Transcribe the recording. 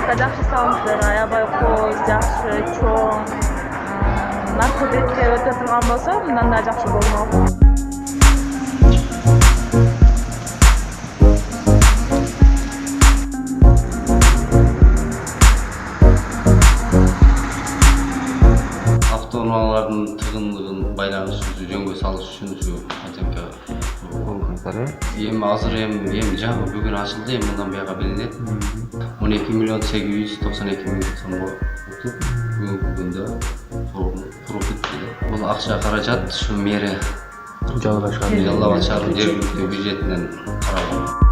Ошондойга жакшы салымдар, аябай кооз, жакшы, чоң, наркы бетке өтө турган болсо, мындан да жакшы болмок. Автоунаалардын тыгындыгын байланыштыруу жөнгө салыш үчүн ушу атенке эми азыр эми жаңы бүгүн ачылды, эми мындан бuyaka билинет. 12.892.000 сомго утуп, бүгүнкү күндө профит. Бул акча каражат ушу мэри жалал абад шаарынын жергиликтүү бюджетинен каралган.